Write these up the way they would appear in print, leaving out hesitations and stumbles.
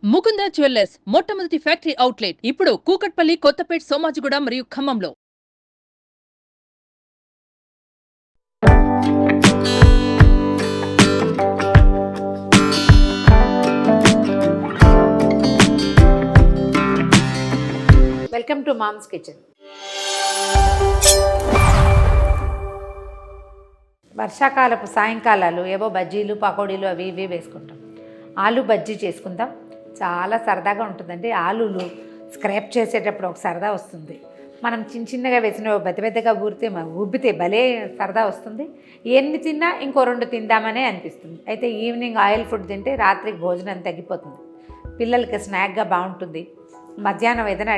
Mukunda jewellers మొట్టమొదటి factory outlet ఇప్పుడు కూకట్పల్లి, కొత్తపేట్, సోమాజిగూడ మరియు ఖమ్మంలో. Welcome to mom's kitchen. వర్షాకాలపు సాయంకాలాలు ఏవో బజ్జీలు, పకోడీలు అవి ఇవి వేసుకుంటాం. ఆలు బజ్జీ చేసుకుందాం. చాలా సరదాగా ఉంటుందండి. ఆలులు స్క్రాప్ చేసేటప్పుడు ఒక సరదా వస్తుంది. మనం చిన్న చిన్నగా వేసిన పెద్దగా ఉబ్బితే భలే సరదా వస్తుంది. ఎన్ని తిన్నా ఇంకో 2 తిందామనే అనిపిస్తుంది. అయితే ఈవినింగ్ ఆయిల్ ఫుడ్ తింటే రాత్రికి భోజనం తగ్గిపోతుంది. పిల్లలకి స్నాక్గా బాగుంటుంది. మధ్యాహ్నం ఏదైనా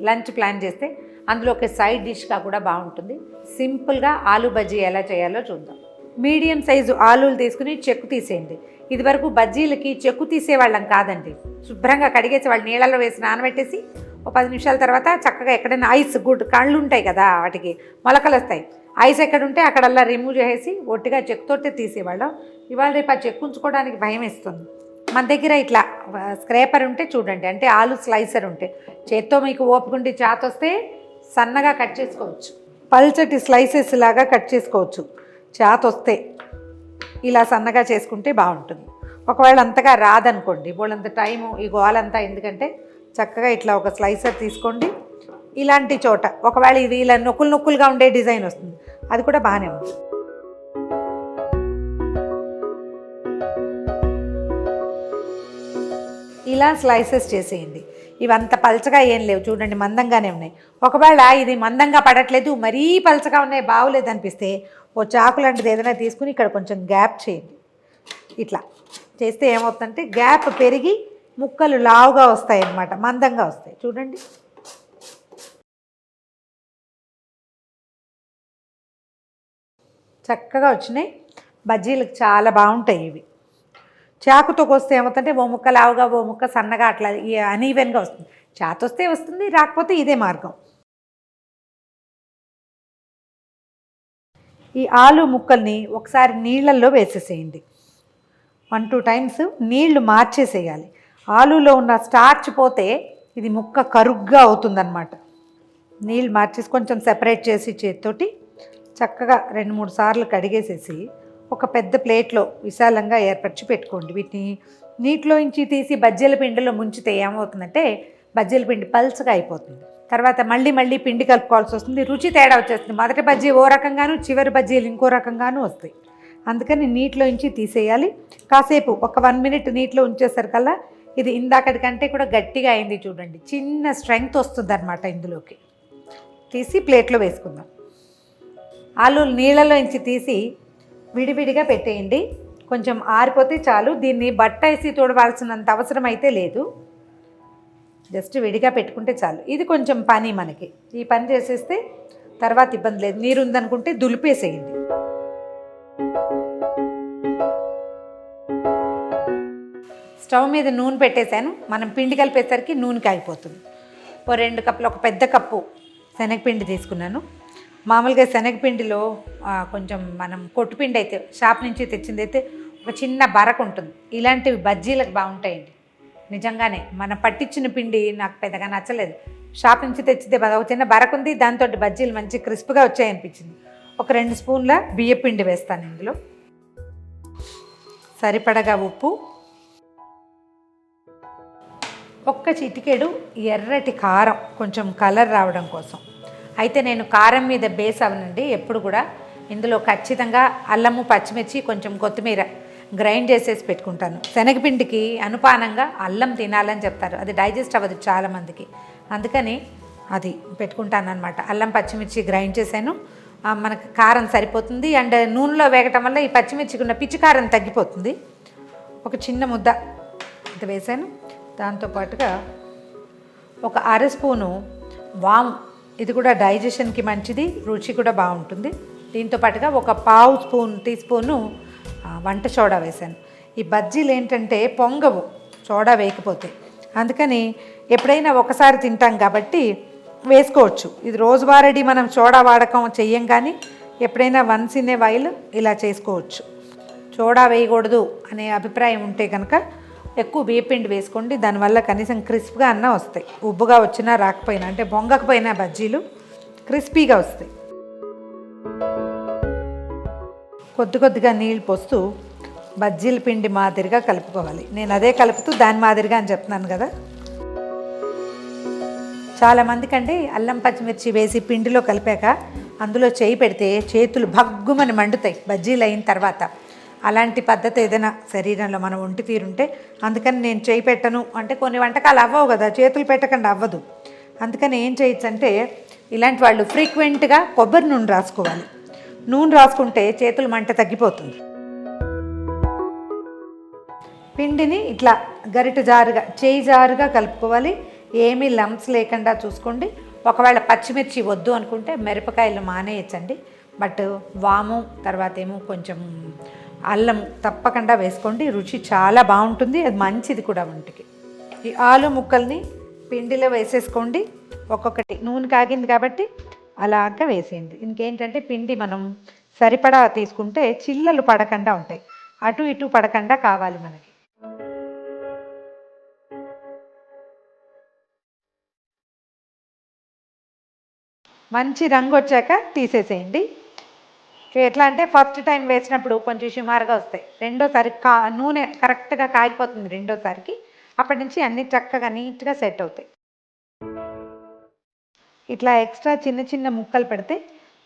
లంచ్ ప్లాన్ చేస్తే అందులో ఒక సైడ్ డిష్గా కూడా బాగుంటుంది. సింపుల్గా ఆలు బజ్జీ ఎలా చేయాలో చూద్దాం. మీడియం సైజు ఆలులు తీసుకుని చెక్కు తీసేయండి. ఇదివరకు బజ్జీలకి చెక్కు తీసేవాళ్ళం కాదండి. శుభ్రంగా కడిగేసి వాళ్ళు నీళ్ళలో వేసి నానబెట్టేసి ఒక 10 నిమిషాల తర్వాత చక్కగా ఎక్కడైనా ఐస్ కళ్ళు ఉంటాయి కదా, వాటికి మొలకలు వస్తాయి. ఐస్ ఎక్కడుంటే అక్కడల్లా రిమూవ్ చేసి ఒట్టిగా చెక్కుతోటే తీసేవాళ్ళం. ఇవాళ రేపు ఆ చెక్కు ఉంచుకోవడానికి భయం వేస్తుంది. మన దగ్గర ఇట్లా స్క్రేపర్ ఉంటే చూడండి, అంటే ఆలు స్లైసర్ ఉంటే చేత్తో మీకు ఓపుకుంటే చాతొస్తే సన్నగా కట్ చేసుకోవచ్చు. పల్చటి స్లైసెస్ లాగా కట్ చేసుకోవచ్చు. చాతొస్తే ఇలా సన్నగా చేసుకుంటే బాగుంటుంది. ఒకవేళ అంతగా రాదనుకోండి, వాళ్ళంత టైము ఈ గోలంతా ఎందుకంటే చక్కగా ఇట్లా ఒక స్లైసర్ తీసుకోండి. ఇలాంటి చోట ఒకవేళ ఇది ఇలా నొక్కులుగా ఉండే డిజైన్ వస్తుంది, అది కూడా బాగానే ఉంది. ఇలా స్లైసెస్ చేసేయండి. ఇవంత పలచగా ఏం లేవు, చూడండి మందంగానే ఉన్నాయి. ఒకవేళ ఇది మందంగా పడట్లేదు, మరీ పలచగా ఉన్నాయి, బాగోలేదు అనిపిస్తే ఓ చాకు లాంటిది ఏదైనా తీసుకుని ఇక్కడ కొంచెం గ్యాప్ చేయండి. ఇట్లా చేస్తే ఏమవుతుందంటే గ్యాప్ పెరిగి ముక్కలు లావుగా వస్తాయి అన్నమాట, మందంగా వస్తాయి. చూడండి చక్కగా వచ్చినాయి. బజ్జీలకు చాలా బాగుంటాయి ఇవి. చాకుతో కోస్తే ఏమవుతుందంటే ఓ ముక్క లావుగా ఓ ముక్క సన్నగా అట్లా అనీవెన్గా వస్తుంది. చాతొస్తే వస్తుంది, రాకపోతే ఇదే మార్గం. ఈ ఆలు ముక్కల్ని ఒకసారి నీళ్ళల్లో వేసేసేయండి. 1-2 టైమ్స్ నీళ్లు మార్చేసేయాలి. ఆలులో ఉన్న స్టార్చ్ పోతే ఇది ముక్క కరుగ్గా అవుతుందన్నమాట. నీళ్ళు మార్చేసి కొంచెం సెపరేట్ చేసి చేతితోటి చక్కగా 2-3 సార్లు కడిగేసేసి ఒక పెద్ద ప్లేట్లో విశాలంగా ఏర్పరిచి పెట్టుకోండి. వీటిని నీటిలోంచి తీసి బజ్జీల పిండిలో ముంచితే ఏమవుతుందంటే బజ్జీల పిండి పల్చగా అయిపోతుంది. తర్వాత మళ్ళీ పిండి కలుపుకోవాల్సి వస్తుంది, రుచి తేడా వచ్చేస్తుంది. మొదటి బజ్జీ ఓ రకంగాను, చివరి బజ్జీలు ఇంకో రకంగాను వస్తాయి. అందుకని నీటిలోంచి తీసేయాలి. కాసేపు ఒక 1 మినిట్ నీటిలో ఉంచేసరికల్లా ఇది ఇందాకటి కంటే కూడా గట్టిగా అయింది. చూడండి, చిన్న స్ట్రెంగ్త్ వస్తుంది అనమాట. ఇందులోకి తీసి ప్లేట్లో వేసుకుందాం. ఆలు నీళ్ళలోంచి తీసి విడివిడిగా పెట్టేయండి. కొంచెం ఆరిపోతే చాలు. దీన్ని బట్ట వేసి తోడవలసినంత అవసరం అయితే లేదు, జస్ట్ విడిగా పెట్టుకుంటే చాలు. ఇది కొంచెం పని మనకి. ఈ పని చేసేస్తే తర్వాత ఇబ్బంది లేదు. నీరు ఉందనుకుంటే దులిపేసేయండి. స్టవ్ మీద నూనె పెట్టేశాను. మనం పిండి కలిపేసరికి నూనె కాగిపోతుంది. ఓ 2 కప్పులు, ఒక పెద్ద కప్పు శనగపిండి తీసుకున్నాను. మామూలుగా శనగపిండిలో కొంచెం మనం కొట్టుపిండి అయితే షాప్ నుంచి తెచ్చింది అయితే ఒక చిన్న బరకు ఉంటుంది. ఇలాంటివి బజ్జీలకు బాగుంటాయండి. నిజంగానే మనం పట్టించిన పిండి నాకు పెద్దగా నచ్చలేదు. షాప్ నుంచి తెచ్చితే ఒక చిన్న బరకు ఉంది, దాంతో బజ్జీలు మంచి క్రిస్ప్గా వచ్చాయనిపించింది. ఒక 2 స్పూన్ల బియ్యపిండి వేస్తాను. ఇందులో సరిపడగా ఉప్పు, ఒక్క చిటికెడు ఎర్రటి కారం, కొంచెం కలర్ రావడం కోసం. అయితే నేను కారం మీద బేస్ అవనండి ఎప్పుడు కూడా. ఇందులో ఖచ్చితంగా అల్లము, పచ్చిమిర్చి, కొంచెం కొత్తిమీర గ్రైండ్ చేసేసి పెట్టుకుంటాను. శనగపిండికి అనుపానంగా అల్లం తినాలని చెప్తారు, అది డైజెస్ట్ అవ్వదు చాలామందికి, అందుకని అది పెట్టుకుంటాను అనమాట. అల్లం, పచ్చిమిర్చి గ్రైండ్ చేశాను. మనకు కారం సరిపోతుంది. అండ్ నూనెలో వేగటం వల్ల ఈ పచ్చిమిర్చికి ఉన్న పిచ్చి కారం తగ్గిపోతుంది. ఒక చిన్న ముద్ద ఇది వేసాను. దాంతోపాటుగా ఒక 1/2 స్పూను వాము, ఇది కూడా డైజెషన్కి మంచిది, రుచి కూడా బాగుంటుంది. దీంతో పాటుగా ఒక 1/2 టీ స్పూను వంట సోడా వేశాను. ఈ బజ్జీలు ఏంటంటే పొంగవు సోడా వేయకపోతే, అందుకని ఎప్పుడైనా ఒకసారి తింటాం కాబట్టి వేసుకోవచ్చు. ఇది రోజువారీ మనం సోడా వాడకం చెయ్యం, కానీ ఎప్పుడైనా వన్స్ ఇన్ ఏ వైల్ ఇలా చేసుకోవచ్చు. సోడా వేయకూడదు అనే అభిప్రాయం ఉంటే కనుక ఎక్కువ బియ్యపిండి వేసుకోండి. దానివల్ల కనీసం క్రిస్ప్గా అన్నా వస్తాయి. ఉబ్బుగా వచ్చినా రాకపోయినా, అంటే బొంగకపోయినా బజ్జీలు క్రిస్పీగా వస్తాయి. కొద్దిగా నీళ్ళు పోస్తూ బజ్జీల పిండి మాదిరిగా కలుపుకోవాలి. నేను అదే కలుపుతూ దాని మాదిరిగా అని చెప్తున్నాను కదా. చాలామందికి అండి అల్లం పచ్చిమిర్చి వేసి పిండిలో కలిపాక అందులో చేయి పెడితే చేతులు భగ్గుమని మండుతాయి బజ్జీలు అయిన తర్వాత. అలాంటి పద్ధతి ఏదైనా శరీరంలో మన ఒంటి తీరుంటే, అందుకని నేను చేయి పెట్టను అంటే కొన్ని వంటకాలు అవ్వవు కదా, చేతులు పెట్టకుండా అవ్వదు. అందుకని ఏం చేయొచ్చు అంటే, ఇలాంటి వాళ్ళు ఫ్రీక్వెంట్గా కొబ్బరి నూనె రాసుకోవాలి. నూనె రాసుకుంటే చేతులు మంట తగ్గిపోతుంది. పిండిని ఇట్లా గరిట జారుగా చేయి జారుగా కలుపుకోవాలి. ఏమీ లంప్స్ లేకుండా చూసుకోండి. ఒకవేళ పచ్చిమిర్చి వద్దు అనుకుంటే మిరపకాయలు మానేయచ్చండి. బట్ వాము తర్వాత ఏమో కొంచెం అల్లం తప్పకుండా వేసుకోండి. రుచి చాలా బాగుంటుంది, అది మంచిది కూడా ఒంటికి. ఈ ఆలు ముక్కల్ని పిండిలో వేసేసుకోండి. ఒక్కొక్కటి నూనె కాగింది కాబట్టి అలాగా వేసేయండి. ఇంకేంటంటే పిండి మనం సరిపడా తీసుకుంటే చిల్లలు పడకుండా ఉంటాయి, అటు ఇటు పడకుండా కావాలి మనకి. మంచి రంగు వచ్చాక తీసేసేయండి. ఎట్లా అంటే ఫస్ట్ టైం వేసినప్పుడు కొంచెం సుమారుగా వస్తాయి, రెండోసారి నూనె కరెక్ట్గా కాగిపోతుంది రెండోసారికి. అప్పటి నుంచి అన్నీ చక్కగా నీట్గా సెట్ అవుతాయి. ఇట్లా ఎక్స్ట్రా చిన్న ముక్కలు పెడితే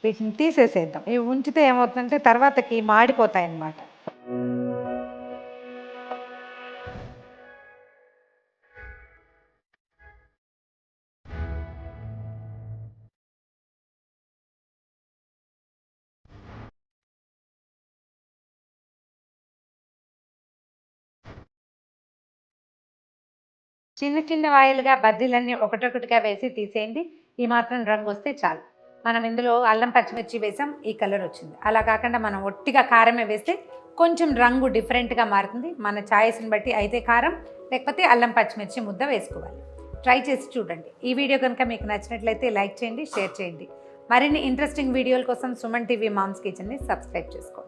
వీటిని తీసేసేద్దాం. ఇవి ఉంచితే ఏమవుతుందంటే తర్వాతకి మాడిపోతాయి అన్నమాట. చిన్న వాయిలుగా బజ్జీలన్నీ ఒకటొకటిగా వేసి తీసేయండి. ఈ మాత్రం రంగు వస్తే చాలు. మనం ఇందులో అల్లం పచ్చిమిర్చి వేసాం, ఈ కలర్ వచ్చింది. అలా కాకుండా మనం ఒట్టిగా కారమే వేస్తే కొంచెం రంగు డిఫరెంట్గా మారుతుంది. మన ఛాయిస్ని బట్టి అయితే కారం, లేకపోతే అల్లం పచ్చిమిర్చి ముద్ద వేసుకోవాలి. ట్రై చేసి చూడండి. ఈ వీడియో కనుక మీకు నచ్చినట్లయితే లైక్ చేయండి, షేర్ చేయండి. మరిన్ని ఇంట్రెస్టింగ్ వీడియోల కోసం సుమన్ టీవీ మామ్స్ కిచెన్ని సబ్స్క్రైబ్ చేసుకోండి.